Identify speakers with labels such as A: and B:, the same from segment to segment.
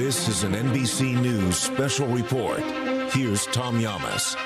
A: This is an NBC News special report. Here's Tom Yamas.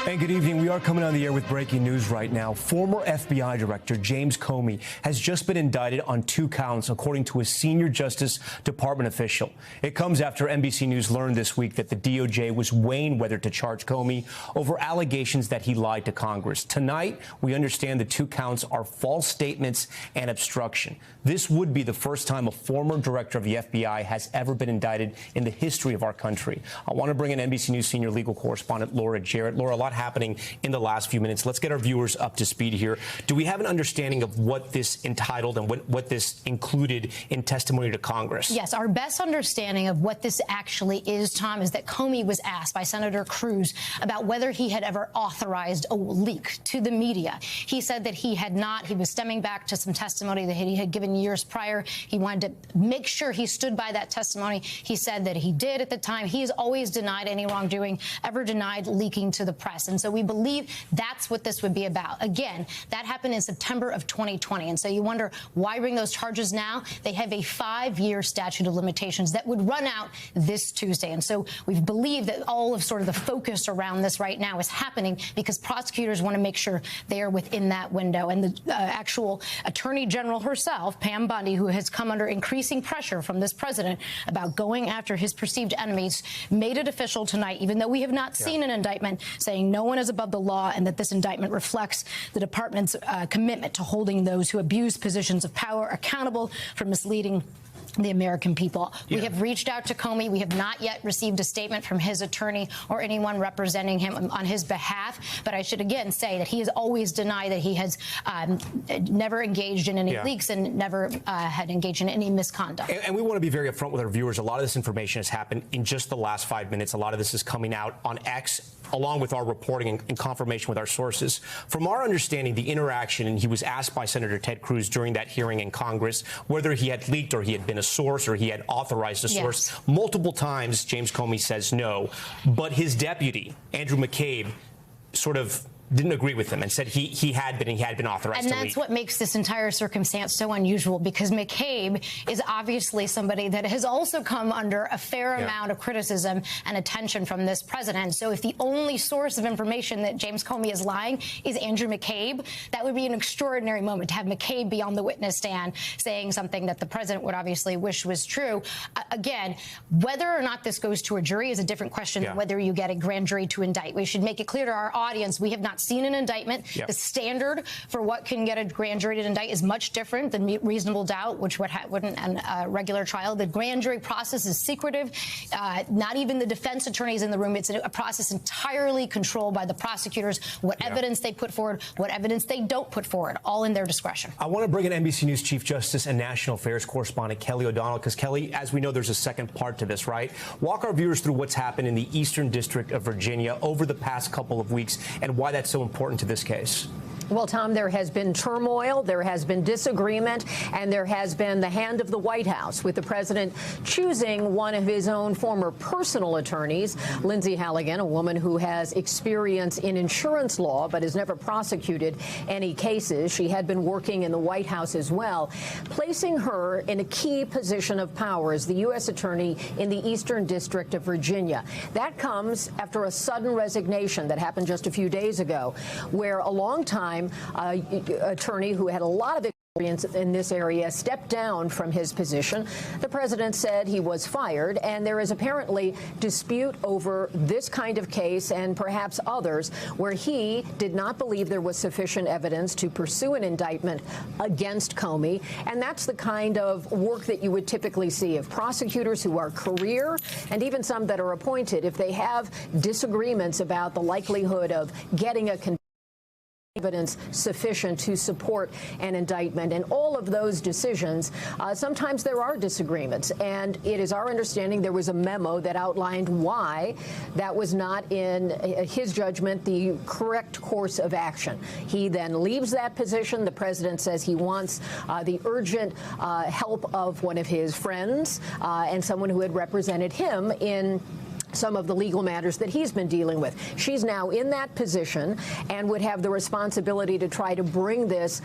B: And good evening. We are coming on the air with breaking news right now. Former FBI Director James Comey has just been indicted on 2 counts, according to a senior Justice Department official. It comes after NBC News learned this week that the DOJ was weighing whether to charge Comey over allegations that he lied to Congress. Tonight, we understand the 2 counts are false statements and obstruction. This would be the first time a former director of the FBI has ever been indicted in the history of our country. I want to bring in NBC News senior legal correspondent Laura Jarrett. Laura, a lot happening in the last few minutes. Let's get our viewers up to speed here. Do we have an understanding of what this entitled and what this included in testimony to Congress?
C: Yes, our best understanding of what this actually is, Tom, is that Comey was asked by Senator Cruz about whether he had ever authorized a leak to the media. He said that he had not. He was stemming back to some testimony that he had given years prior. He wanted to make sure he stood by that testimony. He said that he did at the time. He has always denied any wrongdoing, ever denied leaking to the press. And so we believe that's what this would be about. Again, that happened in September of 2020. And so you wonder, why bring those charges now? They have a 5-year statute of limitations that would run out this Tuesday. And so we believe that all of sort of the focus around this right now is happening because prosecutors want to make sure they are within that window. And the actual Attorney General herself, Pam Bondi, who has come under increasing pressure from this president about going after his perceived enemies, made it official tonight, even though we have not seen an indictment, saying no one is above the law and that this indictment reflects the department's commitment to holding those who abuse positions of power accountable for misleading the American people. We have reached out to Comey. We have not yet received a statement from his attorney or anyone representing him on his behalf. But I should again say that he has always denied that he has never engaged in any leaks and never had engaged in any misconduct.
B: And we want to be very upfront with our viewers. A lot of this information has happened in just the last 5 minutes. A lot of this is coming out on X, along with our reporting and confirmation with our sources. From our understanding, the interaction, and he was asked by Senator Ted Cruz during that hearing in Congress whether he had leaked or he had been a source or he had authorized a source. Multiple times, James Comey says no. But his deputy, Andrew McCabe, sort of didn't agree with him and said he had been authorized to leak.
C: And that's what makes this entire circumstance so unusual, because McCabe is obviously somebody that has also come under a fair amount of criticism and attention from this president. So if the only source of information that James Comey is lying is Andrew McCabe, that would be an extraordinary moment to have McCabe be on the witness stand saying something that the president would obviously wish was true. Again, whether or not this goes to a jury is a different question than whether you get a grand jury to indict. We should make it clear to our audience we have not seen an indictment. The standard for what can get a grand jury to indict is much different than reasonable doubt, which wouldn't a regular trial. The grand jury process is secretive. Not even the defense attorneys in the room. It's a process entirely controlled by the prosecutors. What evidence they put forward, what evidence they don't put forward, all in their discretion.
B: I want to bring in NBC News Chief Justice and National Affairs correspondent Kelly O'Donnell, because Kelly, as we know, there's a second part to this, right? Walk our viewers through what's happened in the Eastern District of Virginia over the past couple of weeks and why that's so important to this case.
D: Well, Tom, there has been turmoil, there has been disagreement, and there has been the hand of the White House, with the president choosing one of his own former personal attorneys, Lindsay Halligan, a woman who has experience in insurance law but has never prosecuted any cases. She had been working in the White House as well, placing her in a key position of power as the U.S. attorney in the Eastern District of Virginia. That comes after a sudden resignation that happened just a few days ago, where a long-time attorney who had a lot of experience in this area stepped down from his position. The president said he was fired, and there is apparently dispute over this kind of case and perhaps others where he did not believe there was sufficient evidence to pursue an indictment against Comey. And that's the kind of work that you would typically see of prosecutors who are career and even some that are appointed. If they have disagreements about the likelihood of getting a evidence sufficient to support an indictment. And all of those decisions, sometimes there are disagreements. And it is our understanding there was a memo that outlined why that was not, in his judgment, the correct course of action. He then leaves that position. The president says he wants the urgent help of one of his friends and someone who had represented him in some of the legal matters that he's been dealing with. She's now in that position and would have the responsibility to try to bring this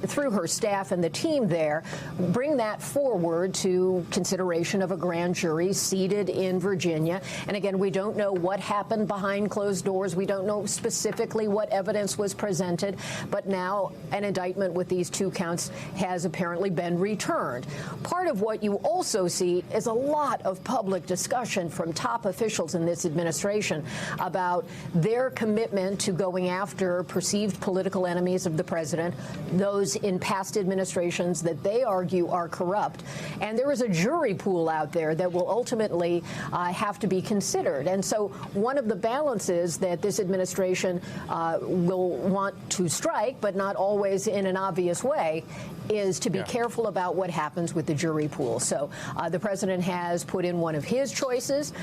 D: through her staff and the team there, bring that forward to consideration of a grand jury seated in Virginia. And again, we don't know what happened behind closed doors. We don't know specifically what evidence was presented, but now an indictment with these 2 counts has apparently been returned. Part of what you also see is a lot of public discussion from top officials in this administration about their commitment to going after perceived political enemies of the president, those in past administrations that they argue are corrupt. And there is a jury pool out there that will ultimately have to be considered. And so one of the balances that this administration will want to strike, but not always in an obvious way, is to be careful about what happens with the jury pool. So the president has put in one of his choices.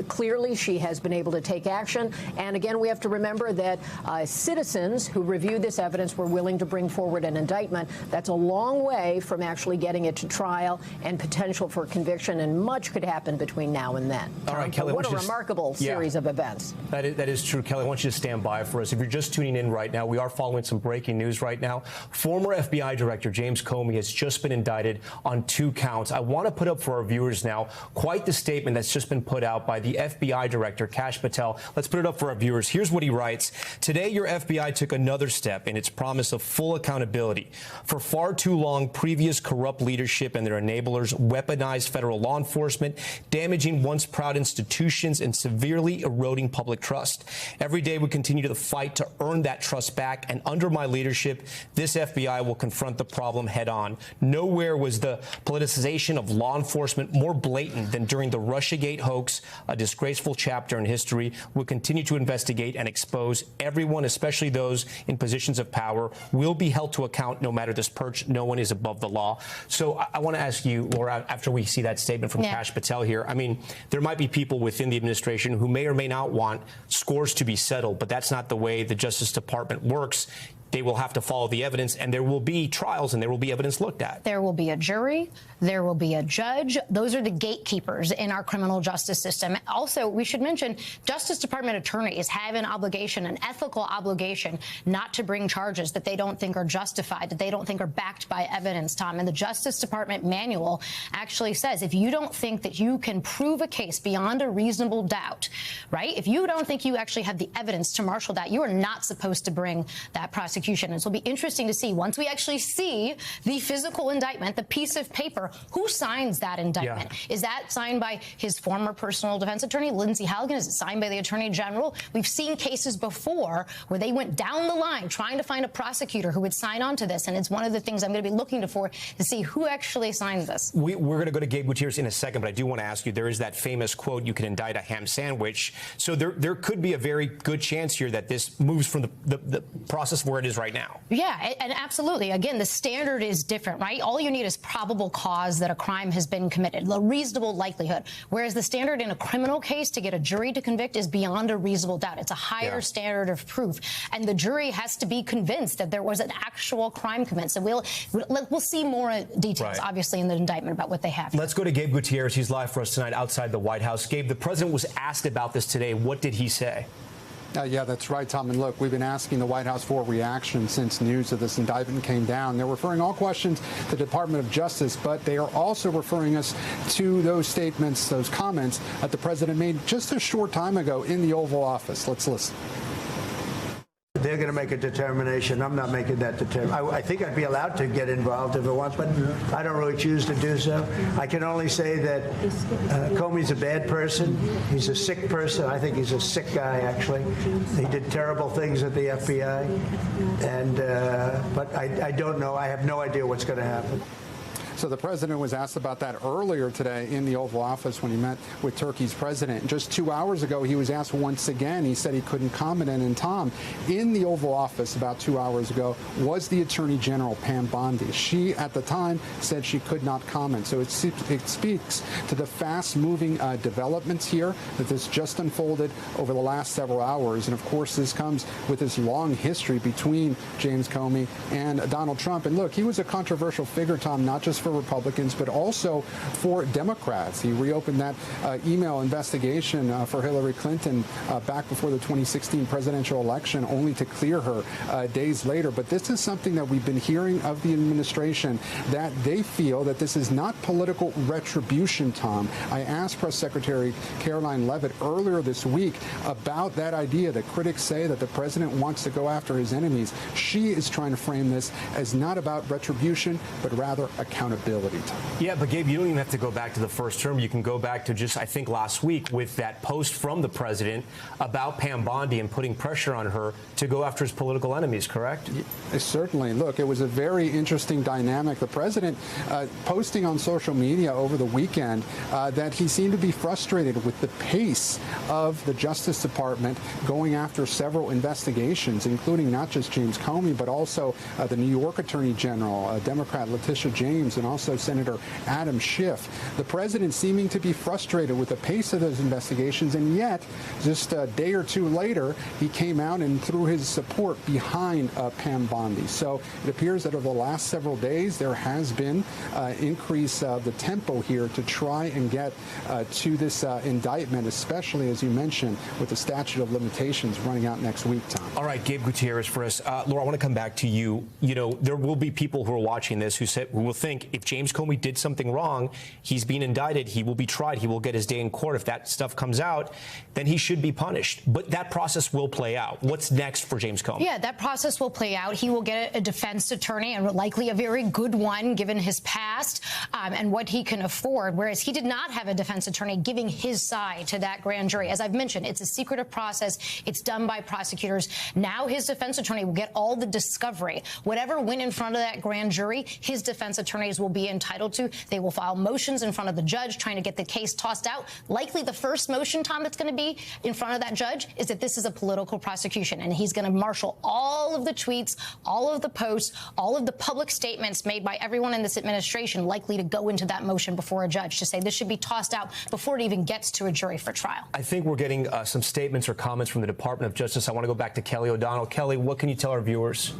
D: Clearly, she has been able to take action. And again, we have to remember that citizens who reviewed this evidence were willing to bring forward an indictment. That's a long way from actually getting it to trial and potential for conviction, and much could happen between now and then.
B: All right, Kelly.
D: What a remarkable series of events.
B: That is true, Kelly. I want you to stand by for us. If you're just tuning in right now, we are following some breaking news right now. Former FBI Director James Comey has just been indicted on 2 counts. I want to put up for our viewers now quite the statement that's just been put out by the FBI Director, Kash Patel. Let's put it up for our viewers. Here's what he writes. Today, your FBI took another step in its promise of full accountability. For far too long, previous corrupt leadership and their enablers weaponized federal law enforcement, damaging once proud institutions and severely eroding public trust. Every day, we continue to fight to earn that trust back, and under my leadership, this FBI will confront the problem head on. Nowhere was the politicization of law enforcement more blatant than during the Russiagate hoax, a disgraceful chapter in history. We'll continue to investigate and expose everyone, especially those in positions of power, will be held to account no matter this perch. No one is above the law. So I want to ask you, Laura, after we see that statement from Kash Patel here, I mean, there might be people within the administration who may or may not want scores to be settled, but that's not the way the Justice Department works. They will have to follow the evidence, and there will be trials, and there will be evidence looked at.
C: There will be a jury. There will be a judge. Those are the gatekeepers in our criminal justice system. Also, we should mention Justice Department attorneys have an obligation, an ethical obligation, not to bring charges that they don't think are justified, that they don't think are backed by evidence, Tom. And the Justice Department manual actually says if you don't think that you can prove a case beyond a reasonable doubt, right? If you don't think you actually have the evidence to marshal that, you are not supposed to bring that prosecution. And so it'll be interesting to see, once we actually see the physical indictment, the piece of paper, who signs that indictment? Is that signed by his former personal defense attorney, Lindsay Halligan? Is it signed by the Attorney General? We've seen cases before where they went down the line trying to find a prosecutor who would sign on to this. And it's one of the things I'm going to be looking for to see who actually signs this.
B: We're going to go to Gabe Gutierrez in a second, but I do want to ask you, there is that famous quote, you can indict a ham sandwich. So there could be a very good chance here that this moves from the process where it is right now.
C: Yeah, and absolutely. Again, the standard is different, right? All you need is probable cause that a crime has been committed, a reasonable likelihood. Whereas the standard in a criminal case to get a jury to convict is beyond a reasonable doubt. It's a higher standard of proof. And the jury has to be convinced that there was an actual crime committed. So we'll see more details, obviously, in the indictment about what they have.
B: Let's go to Gabe Gutierrez. He's live for us tonight outside the White House. Gabe, the president was asked about this today. What did he say?
E: Yeah, that's right, Tom. And look, we've been asking the White House for a reaction since news of this indictment came down. They're referring all questions to the Department of Justice, but they are also referring us to those statements, those comments that the president made just a short time ago in the Oval Office. Let's listen.
F: They're going to make a determination. I'm not making that determination. I think I'd be allowed to get involved if I want, but I don't really choose to do so. I can only say that Comey's a bad person. He's a sick person. I think he's a sick guy, actually. He did terrible things at the FBI. And but I don't know. I have no idea what's going to happen.
E: So the president was asked about that earlier today in the Oval Office when he met with Turkey's president. Just 2 hours ago, he was asked once again. He said he couldn't comment. And Tom, in the Oval Office about 2 hours ago was the Attorney General, Pam Bondi. She, at the time, said she could not comment. So it speaks to the fast-moving developments here that this just unfolded over the last several hours. And, of course, this comes with this long history between James Comey and Donald Trump. And, look, he was a controversial figure, Tom, not just for for Republicans, but also for Democrats. He reopened that email investigation for Hillary Clinton back before the 2016 presidential election, only to clear her days later. But this is something that we've been hearing of the administration, that they feel that this is not political retribution, Tom. I asked Press Secretary Caroline Leavitt earlier this week about that idea that critics say that the president wants to go after his enemies. She is trying to frame this as not about retribution, but rather accountability, Tom.
B: Yeah, but Gabe, you don't even have to go back to the first term. You can go back to just, I think, last week with that post from the president about Pam Bondi and putting pressure on her to go after his political enemies, correct?
E: Certainly. Look, it was a very interesting dynamic. The president posting on social media over the weekend that he seemed to be frustrated with the pace of the Justice Department going after several investigations, including not just James Comey, but also the New York Attorney General, Democrat Letitia James, and also Senator Adam Schiff. The president seeming to be frustrated with the pace of those investigations, and yet just a day or two later, he came out and threw his support behind Pam Bondi. So it appears that over the last several days, there has been increase of the tempo here to try and get to this indictment, especially, as you mentioned, with the statute of limitations running out next week, Tom.
B: All right, Gabe Gutierrez for us. Laura, I want to come back to you. You know, there will be people who are watching this who will think if James Comey did something wrong, he's being indicted, he will be tried, he will get his day in court. If that stuff comes out, then he should be punished. But that process will play out. What's next for James Comey?
C: Yeah, that process will play out. He will get a defense attorney, and likely a very good one, given his past and what he can afford, whereas he did not have a defense attorney giving his side to that grand jury. As I've mentioned, it's a secretive process. It's done by prosecutors. Now his defense attorney will get all the discovery. Whatever went in front of that grand jury, his defense attorneys will be entitled to. They will file motions in front of the judge trying to get the case tossed out. Likely the first motion, Tom, that's going to be in front of that judge is that this is a political prosecution, and he's going to marshal all of the tweets, all of the posts, all of the public statements made by everyone in this administration likely to go into that motion before a judge to say this should be tossed out before it even gets to a jury for trial.
B: I think we're getting some statements or comments from the Department of Justice. I want to go back to Kelly O'Donnell. Kelly, what can you tell our viewers?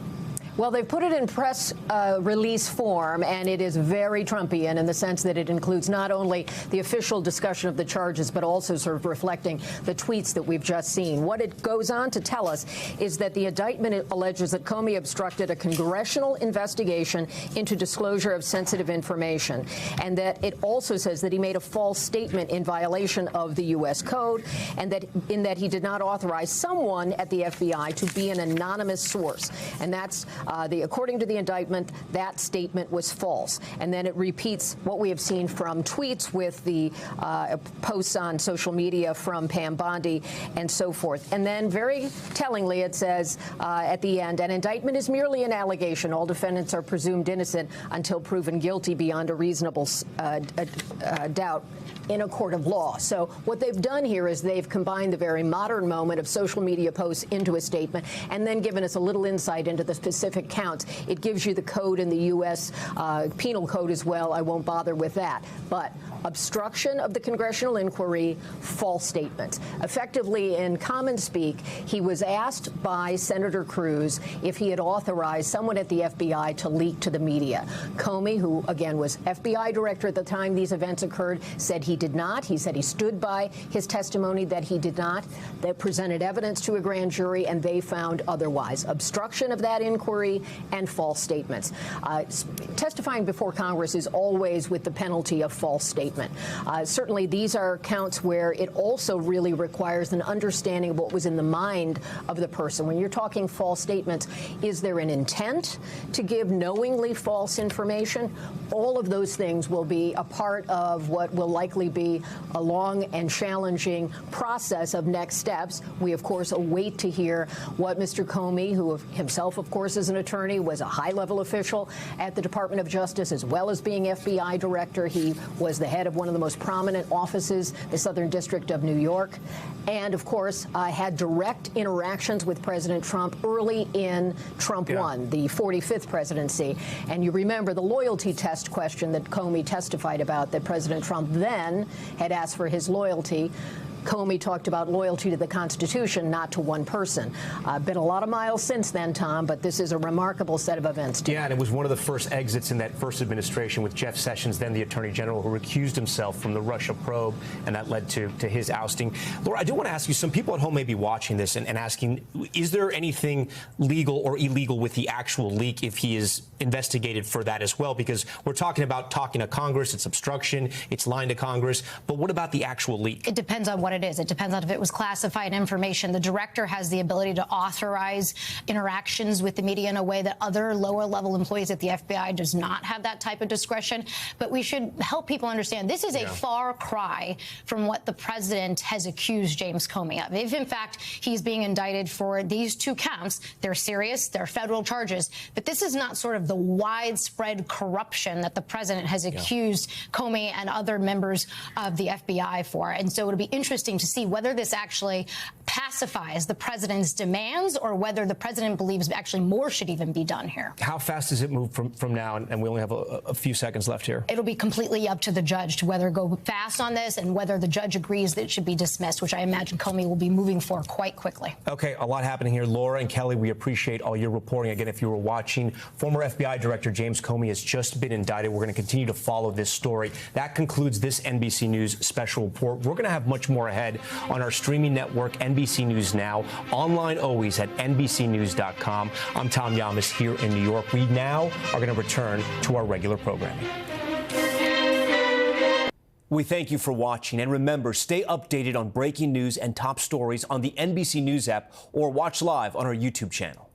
D: Well, they've put it in press release form, and it is very Trumpian in the sense that it includes not only the official discussion of the charges, but also sort of reflecting the tweets that we've just seen. What it goes on to tell us is that the indictment alleges that Comey obstructed a congressional investigation into disclosure of sensitive information, and that it also says that he made a false statement in violation of the U.S. Code, and that he did not authorize someone at the FBI to be an anonymous source. And that's according to the indictment, that statement was false. And then it repeats what we have seen from tweets with the posts on social media from Pam Bondi and so forth. And then very tellingly, it says at the end, an indictment is merely an allegation. All defendants are presumed innocent until proven guilty beyond a reasonable doubt in a court of law. So what they've done here is they've combined the very modern moment of social media posts into a statement and then given us a little insight into the specific counts. It gives you the code in the U.S. Penal Code as well. I won't bother with that. But obstruction of the congressional inquiry, false statements. Effectively, in common speak, he was asked by Senator Cruz if he had authorized someone at the FBI to leak to the media. Comey, who, again, was FBI director at the time these events occurred, said he did not. He said he stood by his testimony that he did not. They presented evidence to a grand jury, and they found otherwise. Obstruction of that inquiry and false statements. Testifying before Congress is always with the penalty of false statement. Certainly, these are counts where it also really requires an understanding of what was in the mind of the person. When you're talking false statements, is there an intent to give knowingly false information? All of those things will be a part of what will likely be a long and challenging process of next steps. We, of course, await to hear what Mr. Comey, who himself, of course, is an attorney, was a high-level official at the Department of Justice, as well as being FBI director. He was the head of one of the most prominent offices, the Southern District of New York, and, of course, had direct interactions with President Trump early in Trump 1, the 45th presidency. And you remember the loyalty test question that Comey testified about, that President Trump then had asked for his loyalty. Comey talked about loyalty to the Constitution, not to one person. Been a lot of miles since then, Tom, but this is a remarkable set of events.
B: Yeah, and it was one of the first exits in that first administration with Jeff Sessions, then the Attorney General, who recused himself from the Russia probe, and that led to his ousting. Laura, I do want to ask you, some people at home may be watching this and asking, is there anything legal or illegal with the actual leak if he is investigated for that as well? Because we're talking about talking to Congress, it's obstruction, it's lying to Congress, but what about the actual leak?
C: It depends on what it is. It depends on if it was classified information. The director has the ability to authorize interactions with the media in a way that other lower-level employees at the FBI does not have that type of discretion. But we should help people understand this is a far cry from what the president has accused James Comey of. If, in fact, he's being indicted for these 2 counts, they're serious, they're federal charges. But this is not sort of the widespread corruption that the president has accused Comey and other members of the FBI for. And so it'll be interesting to see whether this actually pacifies the president's demands or whether the president believes actually more should even be done here.
B: How fast does it move from now? And we only have a few seconds left here.
C: It'll be completely up to the judge to whether go fast on this and whether the judge agrees that it should be dismissed, which I imagine Comey will be moving for quite quickly.
B: Okay, a lot happening here. Laura and Kelly, we appreciate all your reporting. Again, if you were watching, former FBI Director James Comey has just been indicted. We're going to continue to follow this story. That concludes this NBC News special report. We're going to have much more ahead on our streaming network, NBC News Now, online always at NBCNews.com. I'm Tom Yamas here in New York. We now are going to return to our regular programming. We thank you for watching, and remember, stay updated on breaking news and top stories on the NBC News app or watch live on our YouTube channel.